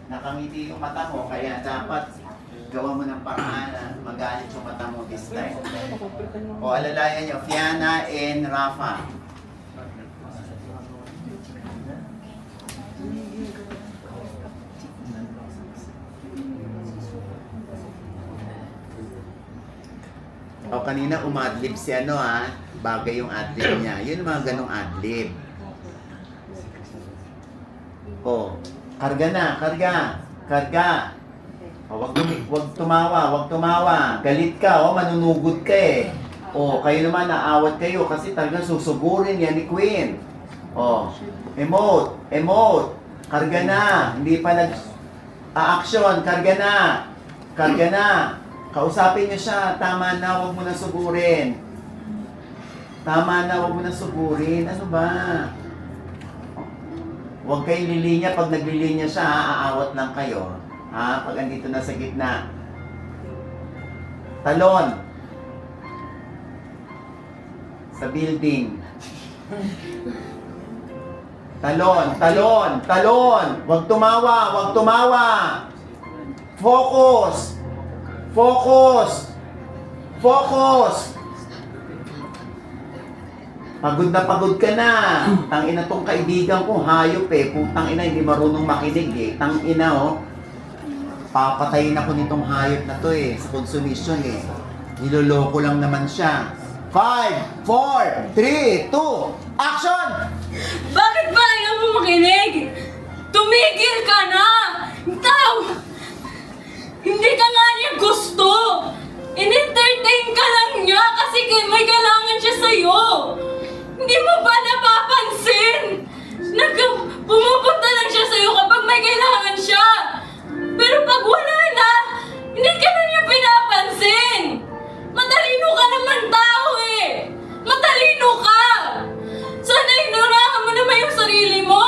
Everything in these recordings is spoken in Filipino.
nakangiti yung mata mo, kaya dapat gawa mo ng paraan na magalit yung mata mo this time. O alalayan nyo, Fiana and Rafa. O kanina umadlib si ano ha, bagay yung adlib niya. Yun mga ganong adlib. O, karga na, karga. O, wag tumawa. Galit ka, o, manunugod ka eh. O, kayo naman naawat kayo kasi talagang susugurin yan ni Queen. O, emote. Karga na, hindi pa nag-a-action, karga na. Kausapin niyo siya, tama na, wag mo na sugurin. Ano ba? Huwag kayong lilinya, pag naglilinya siya, aawat lang kayo. Ha? Pag andito na sa gitna. Talon. Sa building. Talon. Huwag tumawa. Focus. Pagod ka na. Tangina tong kaibigan ko, hayop eh. Putang ina, hindi marunong makinig eh. Tangina oh. Papatayin ako nitong hayop na to eh. Sa consumption eh. Niloloko lang naman siya. 5, 4, 3, 2, action! Bakit ba ayaw mo makinig? Tumigil ka na! Hindi ka nga niya gusto! In-entertain ka lang niya kasi may kailangan siya sa'yo! Hindi mo ba napapansin? Pumupunta lang siya sa'yo kapag may kailangan siya! Pero pag wala na, hindi ka na niya pinapansin! Matalino ka naman tao eh! Matalino ka! Sana inunahan mo naman yung sarili mo!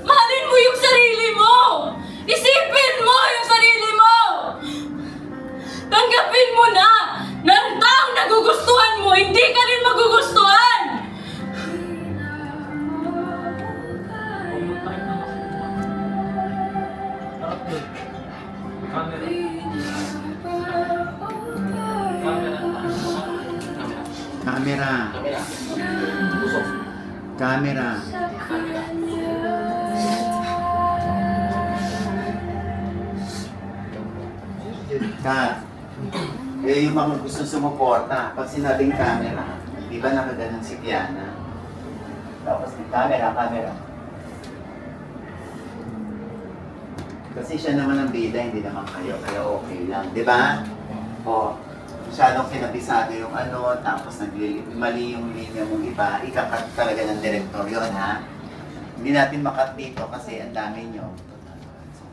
Mahalin mo yung sarili mo! Isipin mo yung sarili mo! Tanggapin mo na! Na ang taong nagugustuhan mo, hindi ka rin magugustuhan! Camera. Cut. Yung mga gusto sumuporta, pag sinabing camera, di ba nakaganon si Fiana? Tapos camera. Kasi siya naman ang bida, hindi naman kayo, kaya okay lang, di ba? O, masyadong kinabisado yung ano, tapos mali yung linya mong iba, ikakat talaga ng direktor yun, ha? Hindi natin makat dito kasi ang dami nyo.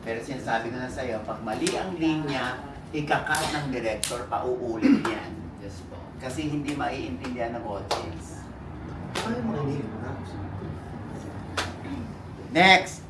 Pero sinasabi ko na sa'yo, pag mali ang linya, ikakat ng direktor, pauulit yan. Yes po. Kasi hindi maiintindihan ng audience. Ano yung mga hindi? Next!